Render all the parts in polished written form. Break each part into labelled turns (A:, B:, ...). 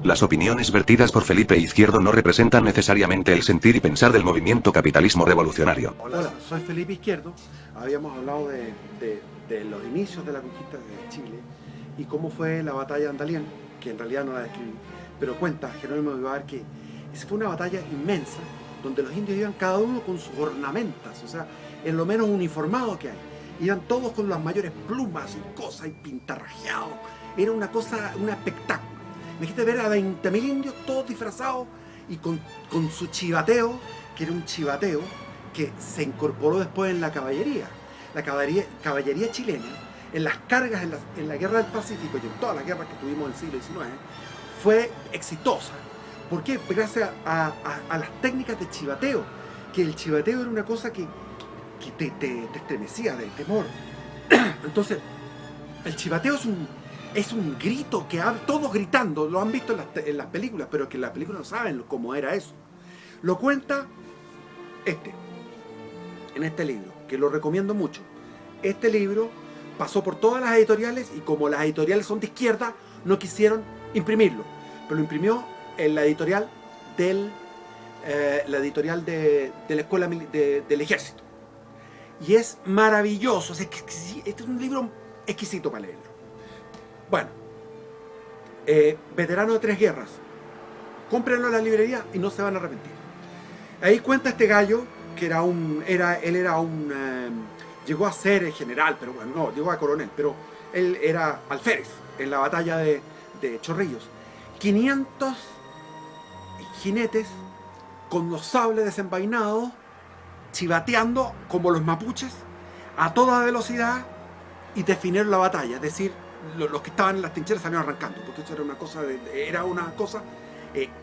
A: Las opiniones vertidas por Felipe Izquierdo no representan necesariamente el sentir y pensar del movimiento capitalismo revolucionario.
B: Hola, soy Felipe Izquierdo. Habíamos hablado de los inicios de la conquista de Chile y cómo fue la batalla de Andalién, que en realidad no la describí, pero cuenta Jerónimo Vivar que esa fue una batalla inmensa donde los indios iban cada uno con sus ornamentas, o sea, en lo menos uniformado que hay. Iban todos con las mayores plumas y cosas y pintarrajeados. Era una cosa, un espectáculo. Me dijiste ver a 20.000 indios todos disfrazados y con su chivateo, que era un chivateo que se incorporó después en la caballería. La caballería chilena, en las cargas en la Guerra del Pacífico y en todas las guerras que tuvimos en el siglo XIX, fue exitosa. ¿Por qué? Gracias a las técnicas de chivateo, que el chivateo era una cosa que te estremecía de temor. Entonces, el chivateo es un grito que todos gritando, lo han visto en las películas, pero que en las películas no saben cómo era eso. Lo cuenta en este libro, que lo recomiendo mucho. Este libro pasó por todas las editoriales y como las editoriales son de izquierda, no quisieron imprimirlo, pero lo imprimió en la editorial de la escuela del ejército. Y es maravilloso, este es un libro exquisito para leerlo. Bueno, veterano de 3 guerras, cómprenlo en la librería y no se van a arrepentir. Ahí cuenta este gallo que llegó a ser general, pero bueno, no, llegó a coronel, pero él era alférez en la batalla de Chorrillos. 500 jinetes con los sables desenvainados, chivateando como los mapuches a toda velocidad y definieron la batalla, es decir, los que estaban en las trincheras salieron arrancando, porque eso era una cosa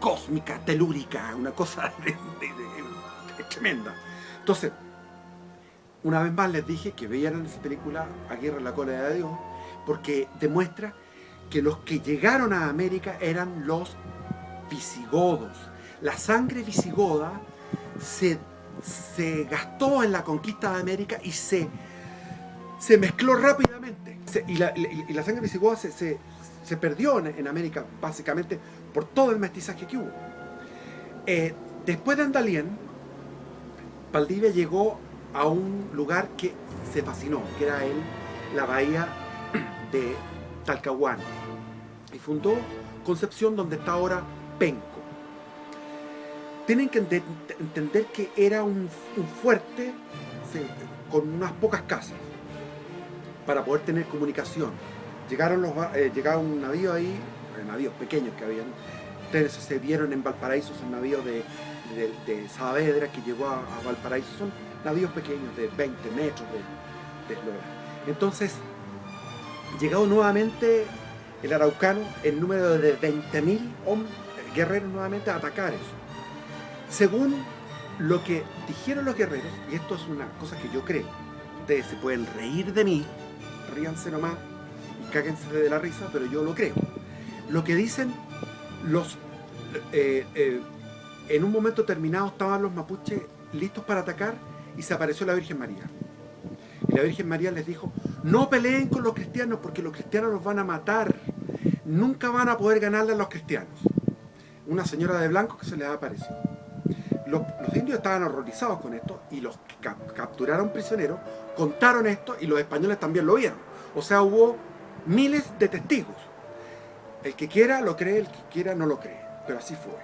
B: cósmica, telúrica, una cosa tremenda. Entonces, una vez más les dije que vean esa película A Guerra en la Cola de Dios, porque demuestra que los que llegaron a América eran los visigodos. La sangre visigoda se gastó en la conquista de América y se mezcló rápidamente. Y la sangre visigoda se perdió en América, básicamente, por todo el mestizaje que hubo. Después de Andalién, Valdivia llegó a un lugar que se fascinó, que era la bahía de Talcahuano, y fundó Concepción, donde está ahora Penco. Tienen que entender que era un fuerte con unas pocas casas para poder tener comunicación. Llegaba un navío ahí, navíos pequeños que habían. Ustedes se vieron en Valparaíso, son navíos de Saavedra que llegó a Valparaíso, son navíos pequeños de 20 metros de eslora. Entonces, llegado nuevamente el araucano, el número de 20.000 guerreros nuevamente a atacar eso. Según lo que dijeron los guerreros, y esto es una cosa que yo creo, ustedes se pueden reír de mí, ríanse nomás y cáguense de la risa, pero yo lo creo. Lo que dicen en un momento determinado estaban los mapuches listos para atacar y se apareció la Virgen María. Y la Virgen María les dijo: no peleen con los cristianos porque los cristianos los van a matar. Nunca van a poder ganarle a los cristianos. Una señora de blanco que se les apareció. Los indios estaban horrorizados con esto y los que capturaron prisioneros contaron esto y los españoles también lo vieron. O sea, hubo miles de testigos. El que quiera lo cree, el que quiera no lo cree. Pero así fue.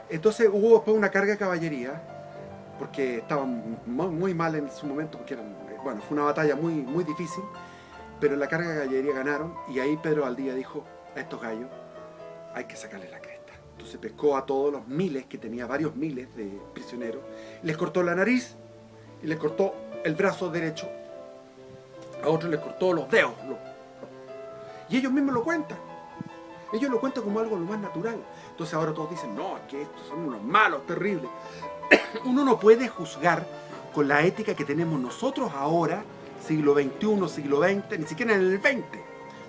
B: Entonces hubo después una carga de caballería, porque estaban muy mal en su momento, porque fue una batalla muy, muy difícil, pero en la carga de caballería ganaron y ahí Pedro Valdivia dijo: a estos gallos hay que sacarle la cresta. Entonces pescó a todos los miles, que tenía varios miles de prisioneros, les cortó la nariz y les cortó el brazo derecho, a otros les cortó los dedos. Y ellos mismos lo cuentan. Ellos lo cuentan como algo lo más natural. Entonces ahora todos dicen: no, es que estos son unos malos, terribles. Uno no puede juzgar con la ética que tenemos nosotros ahora, siglo XXI, siglo XX, ni siquiera en el XX,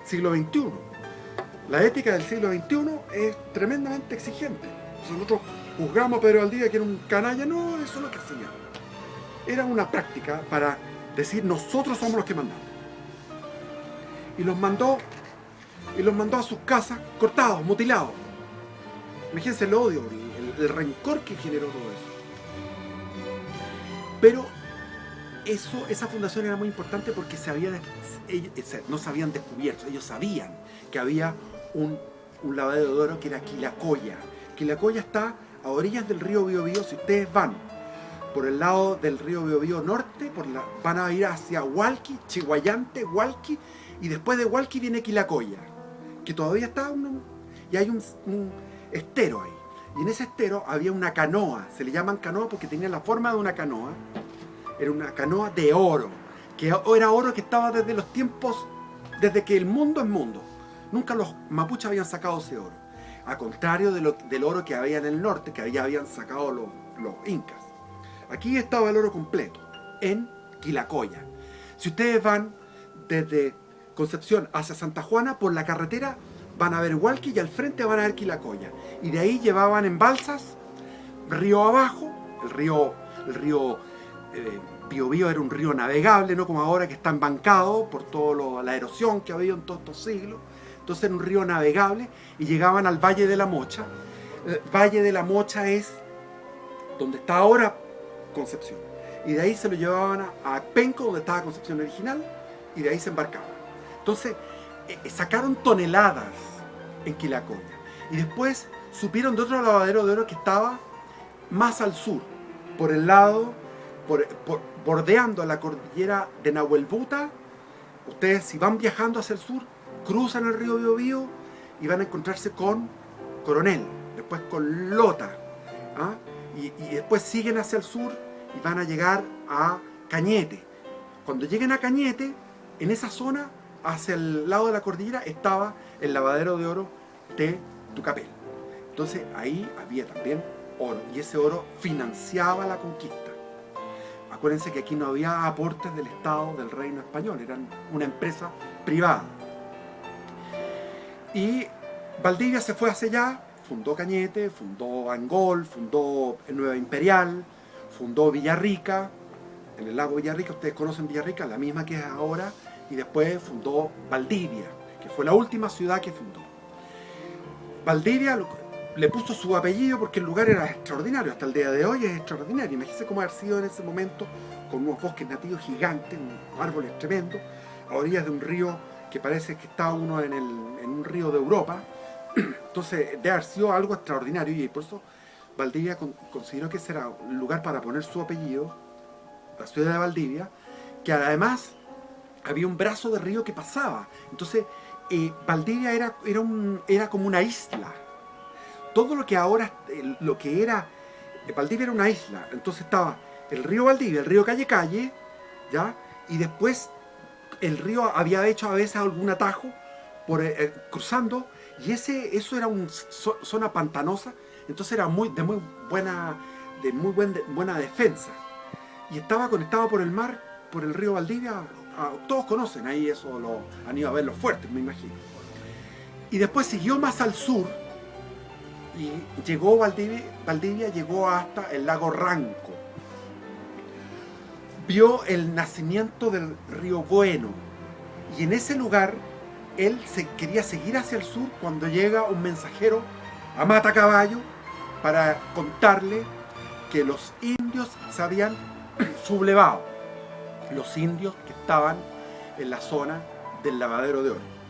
B: siglo XXI. La ética del siglo XXI es tremendamente exigente. Si nosotros juzgamos a Pedro Valdivia que era un canalla, no, eso es lo que hacía. Era una práctica para decir: nosotros somos los que mandamos. Y los mandó a sus casas cortados, mutilados. Imagínense el odio, el rencor que generó todo eso. Pero esa fundación era muy importante porque no se habían descubierto, ellos sabían que había un lavadero de oro que era Quilacoya. Quilacoya está a orillas del río Biobío. Si ustedes van por el lado del río Biobío norte, van a ir hacia Hualqui, Chihuayante, Hualqui, y después de Hualqui viene Quilacoya, que todavía está, y hay un estero ahí. Y en ese estero había una canoa, se le llaman canoa porque tenía la forma de una canoa, era una canoa de oro, que era oro que estaba desde los tiempos, desde que el mundo es mundo. Nunca los mapuches habían sacado ese oro, a contrario del oro que había en el norte, que habían sacado los incas. Aquí estaba el oro completo, en Quilacoya. Si ustedes van desde Concepción hacia Santa Juana, por la carretera van a ver Hualqui y al frente van a ver Quilacoya. Y de ahí llevaban en balsas, río abajo, el río Biobío era un río navegable, no como ahora que está embancado por toda la erosión que ha habido en todos estos siglos. Entonces era un río navegable y llegaban al Valle de la Mocha. El Valle de la Mocha es donde está ahora Concepción. Y de ahí se lo llevaban a Penco, donde estaba Concepción original, y de ahí se embarcaban. Entonces sacaron toneladas en Quilacoya. Y después supieron de otro lavadero de oro que estaba más al sur, por el lado, bordeando la cordillera de Nahuelbuta. Ustedes, si van viajando hacia el sur, cruzan el río Biobío y van a encontrarse con Coronel, después con Lota, ¿ah? y después siguen hacia el sur y van a llegar a Cañete. Cuando lleguen a Cañete, en esa zona, hacia el lado de la cordillera, estaba el lavadero de oro de Tucapel. Entonces ahí había también oro, y ese oro financiaba la conquista. Acuérdense que aquí no había aportes del Estado, del Reino Español, eran una empresa privada. Y Valdivia se fue hacia allá, fundó Cañete, fundó Angol, fundó Nueva Imperial, fundó Villarrica, en el lago Villarrica. Ustedes conocen Villarrica, la misma que es ahora, y después fundó Valdivia, que fue la última ciudad que fundó. Valdivia le puso su apellido porque el lugar era extraordinario, hasta el día de hoy es extraordinario. Imagínense cómo haber sido en ese momento, con unos bosques nativos gigantes, unos árboles tremendos, a orillas de un río que parece que está uno en un río de Europa. Entonces debe haber sido algo extraordinario, y por eso Valdivia consideró que ese era un lugar para poner su apellido, la ciudad de Valdivia, que además había un brazo de río que pasaba. Entonces Valdivia era como una isla. Todo lo que ahora, Valdivia era una isla. Entonces estaba el río Valdivia, el río Calle Calle, ¿ya? Y después el río había hecho a veces algún atajo cruzando, y eso era una zona pantanosa. Entonces era de muy buena defensa, y estaba conectado por el mar, por el río Valdivia. Todos conocen ahí eso, han ido a ver los fuertes, me imagino. Y después siguió más al sur y llegó Valdivia llegó hasta el lago Ranco. Vio el nacimiento del río Bueno, y en ese lugar él quería seguir hacia el sur cuando llega un mensajero a Matacaballo para contarle que los indios se habían sublevado, los indios que estaban en la zona del lavadero de oro.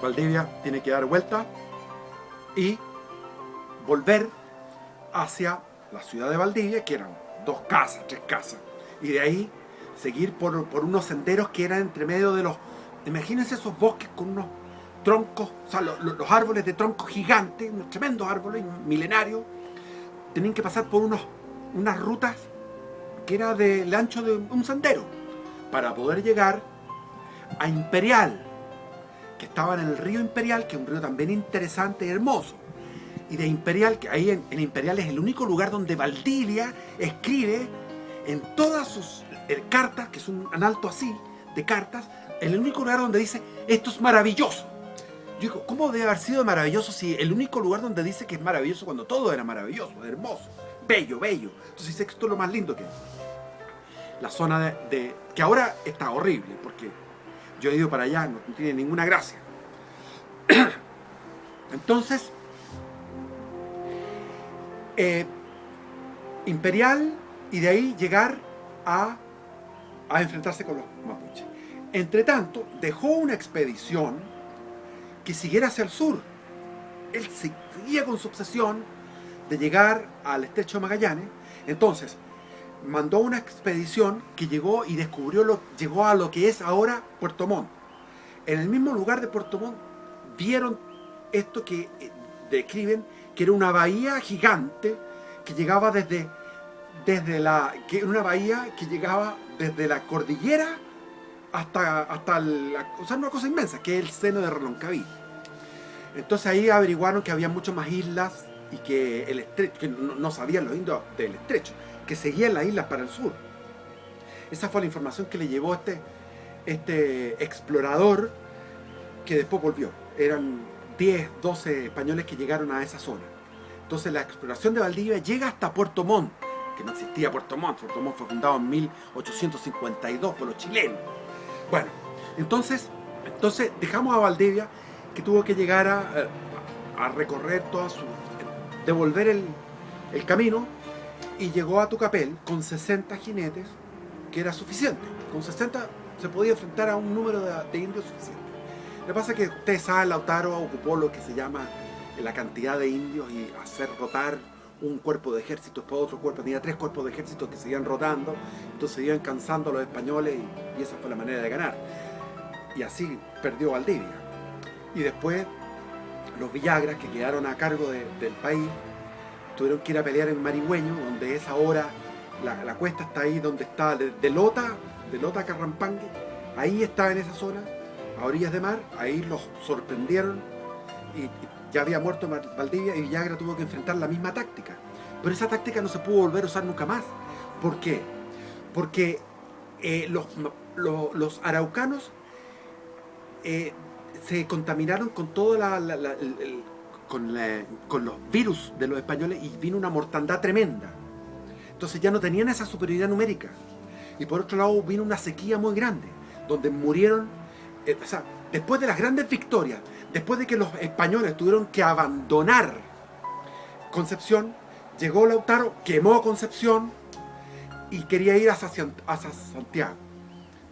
B: Valdivia tiene que dar vuelta y volver hacia la ciudad de Valdivia, que eran 2 casas, 3 casas, y de ahí seguir por unos senderos que eran entre medio de los... Imagínense esos bosques con unos troncos, o sea, los árboles de troncos gigantes, unos tremendos árboles milenarios. Tenían que pasar por unas rutas que era del ancho de un sendero para poder llegar a Imperial, que estaba en el río Imperial, que es un río también interesante y hermoso. Y de Imperial, que ahí en Imperial es el único lugar donde Valdivia escribe en todas sus cartas, que es un analto así de cartas, el único lugar donde dice: esto es maravilloso. Yo digo, ¿cómo debe haber sido maravilloso si el único lugar donde dice que es maravilloso cuando todo era maravilloso, hermoso, bello, bello? Entonces dice que esto es lo más lindo que es. La zona que ahora está horrible, porque yo he ido para allá, no tiene ninguna gracia. Entonces, Imperial, y de ahí llegar a enfrentarse con los mapuches. Entre tanto, dejó una expedición que siguiera hacia el sur. Él seguía con su obsesión de llegar al estrecho de Magallanes. Entonces, mandó una expedición que llegó y llegó a lo que es ahora Puerto Montt. En el mismo lugar de Puerto Montt vieron esto que describen que era una bahía gigante que llegaba desde una bahía que llegaba desde la cordillera hasta o sea, una cosa inmensa, que es el seno de Reloncaví. Entonces ahí averiguaron que había muchas más islas y que el estrecho, que no sabían los indios del estrecho, que seguían las islas para el sur. Esa fue la información que le llevó este explorador, que después volvió. Eran 10, 12 españoles que llegaron a esa zona. Entonces la exploración de Valdivia llega hasta Puerto Montt, que no existía Puerto Montt. Puerto Montt fue fundado en 1852 por los chilenos. Bueno, entonces dejamos a Valdivia, que tuvo que llegar a recorrer devolver el camino, y llegó a Tucapel con 60 jinetes, que era suficiente. Con 60 se podía enfrentar a un número de indios suficiente. Lo que pasa es que ustedes saben, Lautaro ocupó lo que se llama la cantidad de indios y hacer rotar un cuerpo de ejército después otro cuerpo. Tenía 3 cuerpos de ejército que se iban rotando, entonces se iban cansando a los españoles, y esa fue la manera de ganar. Y así perdió Valdivia. Y después los Villagras, que quedaron a cargo del país, tuvieron que ir a pelear en Marigüeño, donde es ahora la cuesta, está ahí donde está de Lota a Carrampangue. Ahí está, en esa zona, a orillas de mar. Ahí los sorprendieron y ya había muerto Valdivia, y Villagra tuvo que enfrentar la misma táctica. Pero esa táctica no se pudo volver a usar nunca más. ¿Por qué? Porque los araucanos se contaminaron con todo con los virus de los españoles, y vino una mortandad tremenda. Entonces ya no tenían esa superioridad numérica. Y por otro lado vino una sequía muy grande, donde murieron, o sea, después de las grandes victorias, después de que los españoles tuvieron que abandonar Concepción, llegó Lautaro, quemó Concepción y quería ir hacia Santiago.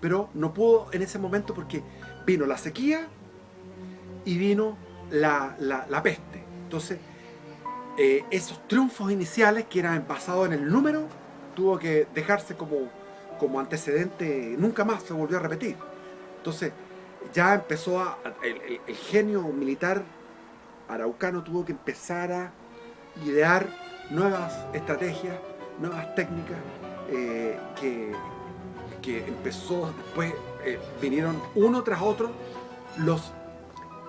B: Pero no pudo en ese momento, porque vino la sequía y vino la peste. Entonces, esos triunfos iniciales, que eran basados en el número, tuvo que dejarse como antecedente. Nunca más se volvió a repetir. Entonces, ya empezó el genio militar araucano tuvo que empezar a idear nuevas estrategias, nuevas técnicas, que empezó después. Vinieron uno tras otro los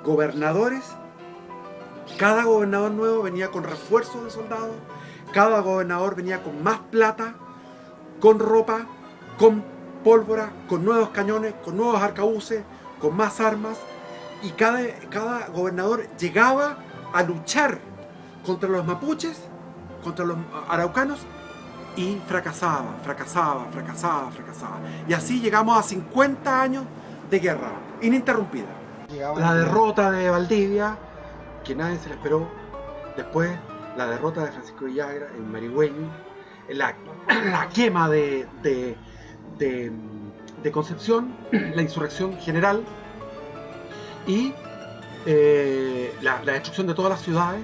B: gobernadores. Cada gobernador nuevo venía con refuerzos de soldados, cada gobernador venía con más plata, con ropa, con pólvora, con nuevos cañones, con nuevos arcabuces, con más armas, y cada gobernador llegaba a luchar contra los mapuches, contra los araucanos, y fracasaba. Y así llegamos a 50 años de guerra ininterrumpida. La derrota de Valdivia, que nadie se la esperó. Después, la derrota de Francisco Villagra en Marigüeño, la quema de Concepción, la insurrección general, y la destrucción de todas las ciudades.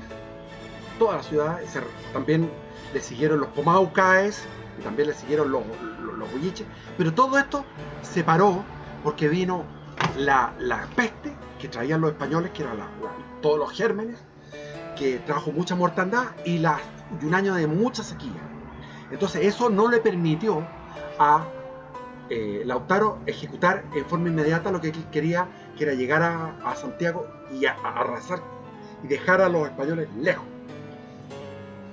B: También le siguieron los Pomaucaes, y también le siguieron los Huilliches. Pero todo esto se paró porque vino la peste que traían los españoles, que eran todos los gérmenes, que trajo mucha mortandad y un año de mucha sequía. Entonces eso no le permitió a Lautaro ejecutar en forma inmediata lo que él quería, que era llegar a Santiago y a arrasar y dejar a los españoles lejos.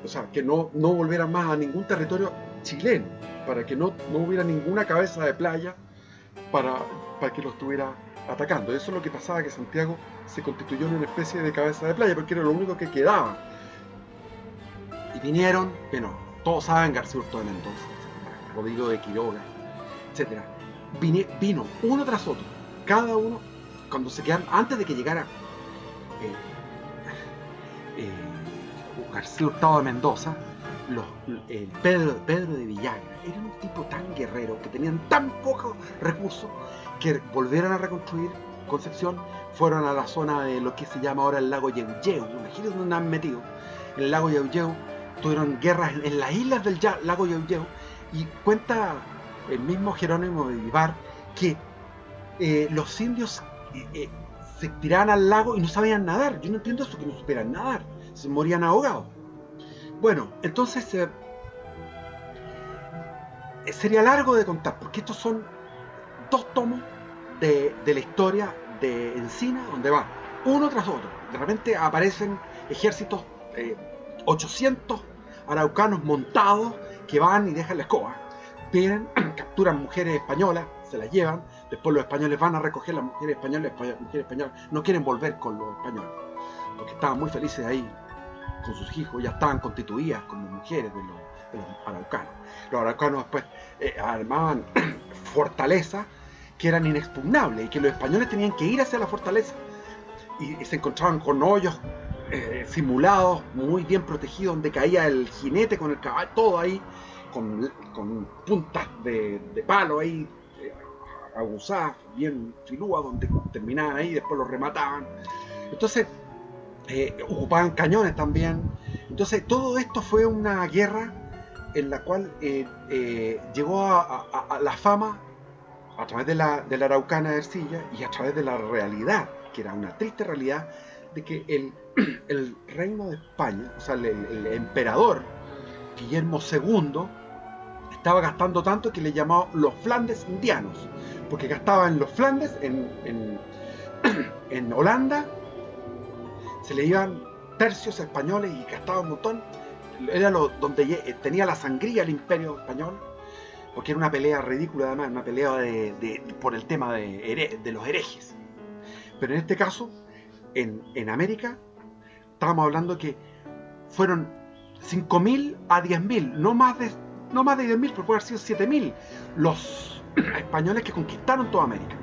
B: O sea, que no volvieran más a ningún territorio chileno, para que no hubiera ninguna cabeza de playa para que los estuviera atacando. Eso es lo que pasaba, que Santiago se constituyó en una especie de cabeza de playa, porque era lo único que quedaba. Y vinieron, bueno, todos saben, García Hurtado de Mendoza, etc., Rodrigo de Quiroga, etc. Vino uno tras otro, cada uno, cuando se quedaron, antes de que llegara
C: García Hurtado de Mendoza, el Pedro de Villagra, era un tipo tan guerrero, que tenían tan pocos recursos, que volvieron a reconstruir Concepción, fueron a la zona de lo que se llama ahora el lago Yeuyeu. Imagínense dónde han metido. En el lago Yeuyeu tuvieron guerras en las islas del lago Yeuyeu, y cuenta el mismo Jerónimo de Vivar que los indios se tiraban al lago y no sabían nadar. Yo no entiendo eso, que no supieran nadar, se morían ahogados. Bueno, entonces sería largo de contar, porque estos son 2 tomos de la historia de Encina, donde va uno tras otro. De repente aparecen ejércitos, 800 araucanos montados, que van y dejan la escoba. Vienen, capturan mujeres españolas, se las llevan. Después los españoles van a recoger las mujeres españolas. Las mujeres españolas no quieren volver con los españoles, porque estaban muy felices ahí con sus hijos, ya estaban constituidas como mujeres de los araucanos. Los araucanos después armaban fortalezas que eran inexpugnables, y que los españoles tenían que ir hacia la fortaleza, y se encontraban con hoyos simulados, muy bien protegidos, donde caía el jinete con el caballo, todo ahí, con puntas de palo ahí, aguzadas, bien filúas, donde terminaban ahí y después los remataban. Entonces, ocupaban cañones también. Entonces, todo esto fue una guerra en la cual llegó a la fama a través de la araucana de Ercilla, y a través de la realidad, que era una triste realidad, de que el reino de España, o sea, el emperador Guillermo II, estaba gastando tanto que le llamaba los Flandes indianos, porque gastaba en los Flandes, en Holanda, se le iban tercios españoles y gastaba un montón. Era donde tenía la sangría el imperio español, porque era una pelea ridícula, además, una pelea por el tema de los herejes. Pero en este caso, en América, estábamos hablando que fueron 5.000 a 10.000, no más de 10.000, pero puede haber sido 7.000 los españoles que conquistaron toda América.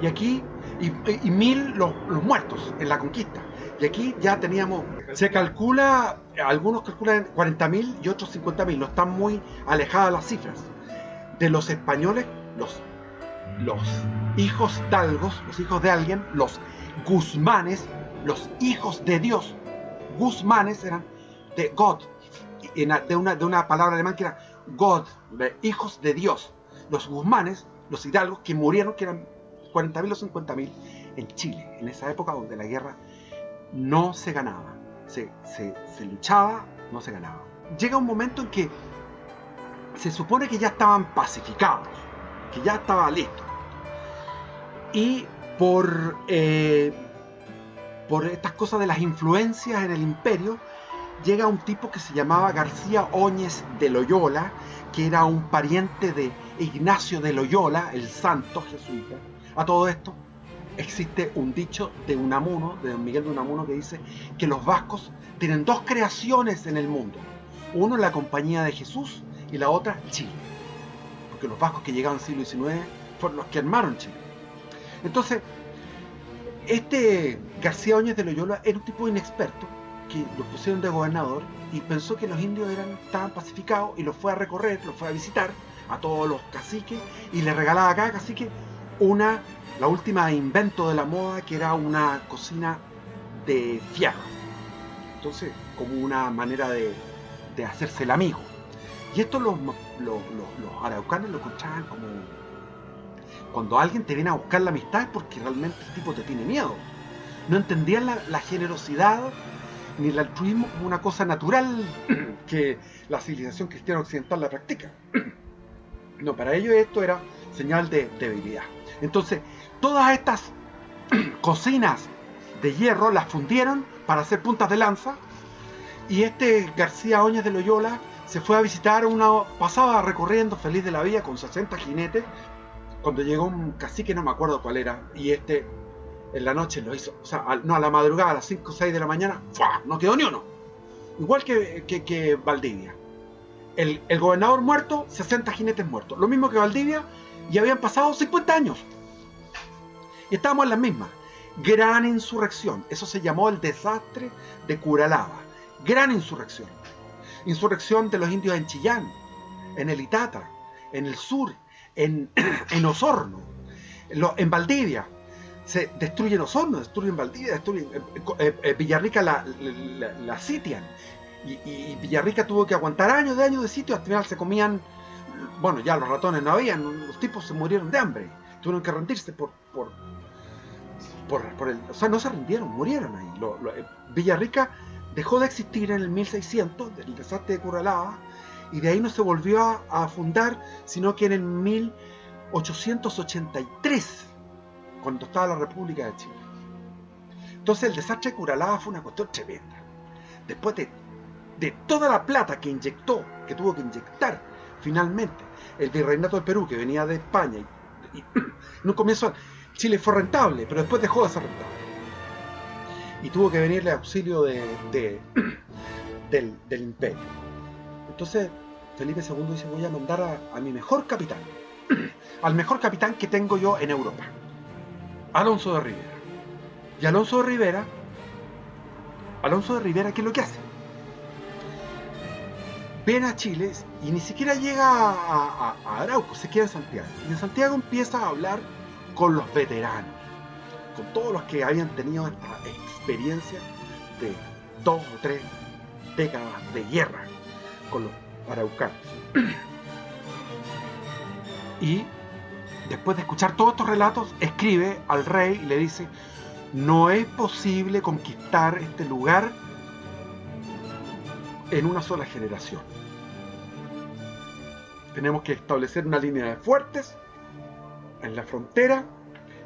C: Y aquí, y 1.000 los muertos en la conquista. Y aquí ya teníamos, se calcula, algunos calculan 40.000 y otros 50.000, no están muy alejadas las cifras. De los españoles, los hijos dalgos, los hijos de alguien, los guzmanes, los hijos de Dios. Guzmanes eran de God, de una palabra alemana que era God, de hijos de Dios. Los guzmanes, los hidalgos que murieron, que eran 40.000 o 50.000 en Chile, en esa época donde la guerra no se ganaba, se luchaba, no se ganaba. Llega un momento en que se supone que ya estaban pacificados, que ya estaba listo, y por estas cosas de las influencias en el imperio, llega un tipo que se llamaba García Óñez de Loyola, que era un pariente de Ignacio de Loyola, el santo jesuita. A todo esto, existe un dicho de Unamuno, de don Miguel de Unamuno, que dice que los vascos tienen 2 creaciones en el mundo. Uno, la Compañía de Jesús, y la otra, Chile. Porque los vascos que llegaron en el siglo XIX fueron los que armaron Chile. Entonces, este García Óñez de Loyola era un tipo inexperto, que lo pusieron de gobernador, y pensó que los indios estaban pacificados, y los fue a recorrer, los fue a visitar a todos los caciques, y le regalaba a cada cacique la última invento de la moda, que era una cocina de fierro. Entonces, como una manera de hacerse el amigo. Y esto los araucanos lo encontraban como, cuando alguien te viene a buscar la amistad, es porque realmente el tipo te tiene miedo. No entendían la generosidad ni el altruismo como una cosa natural que la civilización cristiana occidental la practica. No, para ellos esto era señal de debilidad. Entonces, todas estas cocinas de hierro las fundieron para hacer puntas de lanza, y este García Óñez de Loyola se fue a visitar, pasaba recorriendo feliz de la vida con 60 jinetes, cuando llegó un cacique, no me acuerdo cuál era, y en la noche lo hizo, o sea, a la madrugada, a las 5 o 6 de la mañana, ¡fua!, no quedó ni uno. Igual que Valdivia. El gobernador muerto, 60 jinetes muertos. Lo mismo que Valdivia, y habían pasado 50 años. Y estábamos en las mismas. Gran insurrección. Eso se llamó el desastre de Curalaba. Gran insurrección. Insurrección de los indios en Chillán, en el Itata, en el sur, en Osorno, en Valdivia. Se destruyen Osorno, destruyen Valdivia, destruyen Villarrica, la sitian. Y Villarrica tuvo que aguantar años de sitio. Al final se comían, bueno, ya los ratones no habían, los tipos se murieron de hambre. Tuvieron que rendirse o sea, no se rindieron, murieron ahí. Villarrica dejó de existir en el 1600, del desastre de Curalaba, y de ahí no se volvió a fundar, sino que en el 1883, cuando estaba la República de Chile. Entonces el desastre de Curalaba fue una cuestión tremenda. Después de toda la plata que tuvo que inyectar finalmente el virreinato del Perú, que venía de España, y en un comienzo Chile fue rentable, pero después dejó de ser rentable. Y tuvo que venirle auxilio del imperio. Entonces Felipe II dice: voy a mandar a mi mejor capitán, al mejor capitán que tengo yo en Europa, Alonso de Rivera. Y Alonso de Rivera, ¿qué es lo que hace? Viene a Chile y ni siquiera llega a Arauco, se queda en Santiago. Y en Santiago empieza a hablar con los veteranos, con todos los que habían tenido esta experiencia de 2 o 3 décadas de guerra con los araucanos. Y después de escuchar todos estos relatos, escribe al rey y le dice: no es posible conquistar este lugar en una sola generación. Tenemos que establecer una línea de fuertes en la frontera,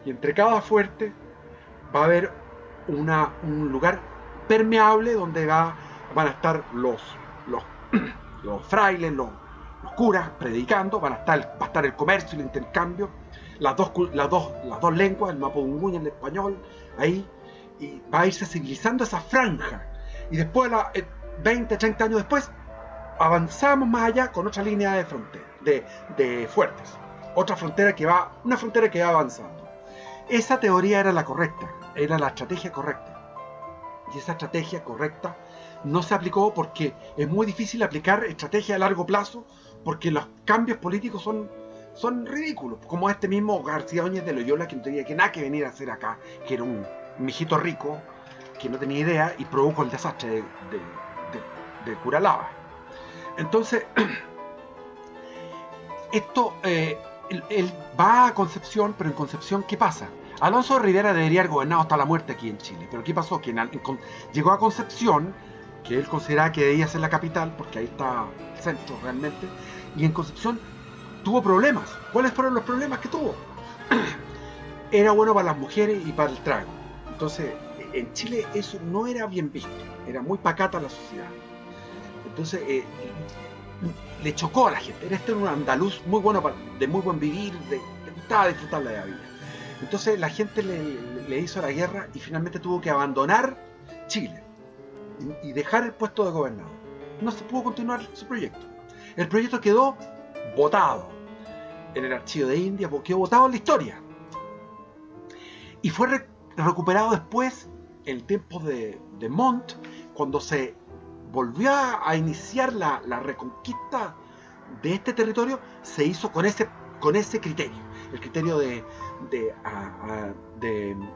C: y entre cada fuerte va a haber un lugar permeable donde van a estar los frailes, los curas predicando, va a estar el comercio, el intercambio, las dos lenguas, el mapudungun y el español, ahí, y va a irse civilizando esa franja. Y después, 20, 30 años después, avanzamos más allá con otra línea de frontera, de fuertes, una frontera que va avanzando. Esa teoría era la correcta, era la estrategia correcta. Y esa estrategia correcta no se aplicó porque es muy difícil aplicar estrategia a largo plazo, porque los cambios políticos son ridículos, como este mismo García Óñez de Loyola, que no tenía que nada que venir a hacer acá, que era un mijito rico que no tenía idea y provocó el desastre de Curalaba. Entonces, esto, él va a Concepción, pero en Concepción, ¿qué pasa? Alonso de Rivera debería haber gobernado hasta la muerte aquí en Chile, pero ¿qué pasó? Que llegó a Concepción, que él consideraba que debía ser la capital, porque ahí está el centro realmente, y en Concepción tuvo problemas. ¿Cuáles fueron los problemas que tuvo? Era bueno para las mujeres y para el trago. Entonces, en Chile eso no era bien visto, era muy pacata la sociedad. Entonces, le chocó a la gente. Este era un andaluz muy bueno, de muy buen vivir, le gustaba disfrutar la vida. Entonces la gente le hizo la guerra y finalmente tuvo que abandonar Chile y dejar el puesto de gobernador. No se pudo continuar su proyecto. El proyecto quedó botado en el archivo de India, quedó botado en la historia. Y fue recuperado después, en tiempos de Montt, cuando se volvió a iniciar la reconquista de este territorio, se hizo con ese criterio, el criterio de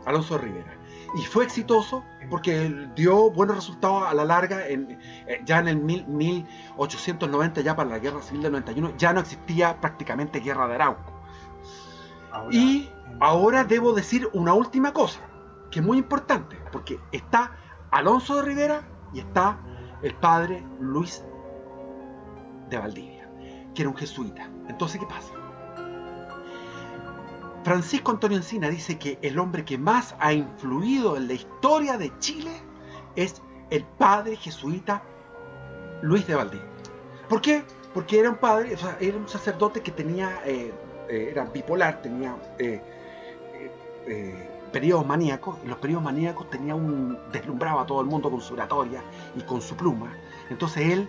C: Alonso de Rivera. Y fue exitoso porque dio buenos resultados a la larga. Ya en el 1890, ya para la Guerra Civil del 91, ya no existía prácticamente Guerra de Arauco. Ahora debo decir una última cosa, que es muy importante, porque está Alonso de Rivera y está el padre Luis de Valdivia, que era un jesuita. Entonces, ¿qué pasa? Francisco Antonio Encina dice que el hombre que más ha influido en la historia de Chile es el padre jesuita Luis de Valdivia. ¿Por qué? Porque era un padre, o sea, era un sacerdote que tenía, era bipolar, tenía periodos maníacos, y los periodos maníacos deslumbraba a todo el mundo con su oratoria y con su pluma. Entonces él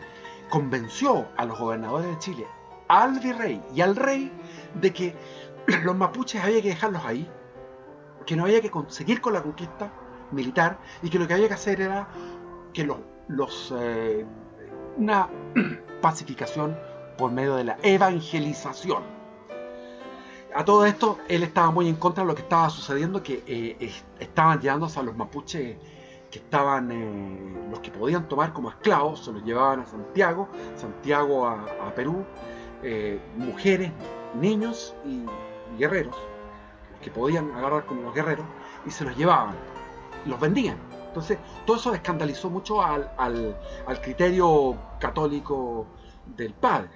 C: convenció a los gobernadores de Chile, al virrey y al rey, de que los mapuches había que dejarlos ahí, que no había que conseguir con la conquista militar y que lo que había que hacer era que una pacificación por medio de la evangelización. A todo esto, él estaba muy en contra de lo que estaba sucediendo, que estaban llevándose a los mapuches que estaban, los que podían tomar como esclavos, se los llevaban a Santiago a Perú, mujeres, niños y guerreros, que podían agarrar como los guerreros, y se los llevaban, los vendían. Entonces, todo eso escandalizó mucho al criterio católico del padre.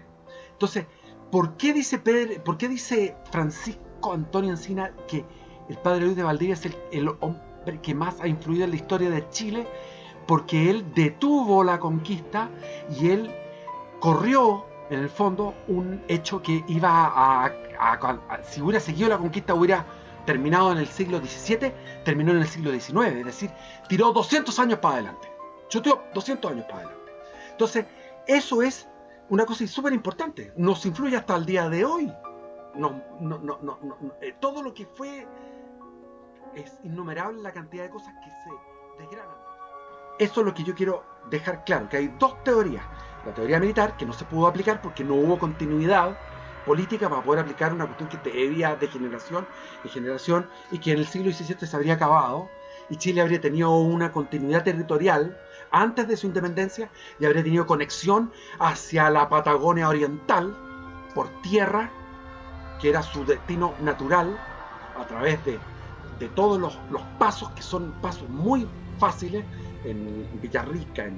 C: Entonces, ¿por qué dice Francisco Antonio Encina que el padre Luis de Valdivia es el hombre que más ha influido en la historia de Chile? Porque él detuvo la conquista y él corrió, en el fondo, un hecho que iba si hubiera seguido la conquista, hubiera terminado en el siglo XVII, terminó en el siglo XIX, es decir, tiró 200 años para adelante, chuteó 200 años para adelante. Entonces, eso es una cosa súper importante, nos influye hasta el día de hoy. Todo lo que fue, es innumerable la cantidad de cosas que se desgranan. Eso es lo que yo quiero dejar claro, que hay dos teorías. La teoría militar, que no se pudo aplicar porque no hubo continuidad política para poder aplicar una cuestión que debía de generación en generación y que en el siglo XVII se habría acabado y Chile habría tenido una continuidad territorial antes de su independencia y habría tenido conexión hacia la Patagonia Oriental por tierra, que era su destino natural, a través de todos los pasos, que son pasos muy fáciles, en Villarrica, en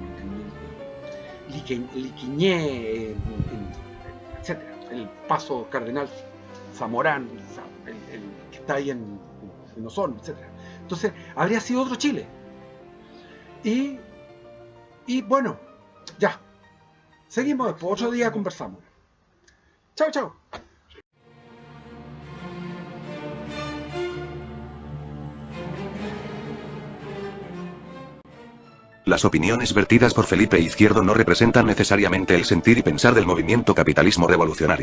C: Liquiñé, etc. El paso Cardenal Zamorán, el que está ahí en Osorno, etc. Entonces, habría sido otro Chile. Y bueno, ya. Seguimos después, otro día conversamos. Chao, chao.
A: Las opiniones vertidas por Felipe Izquierdo no representan necesariamente el sentir y pensar del movimiento capitalismo revolucionario.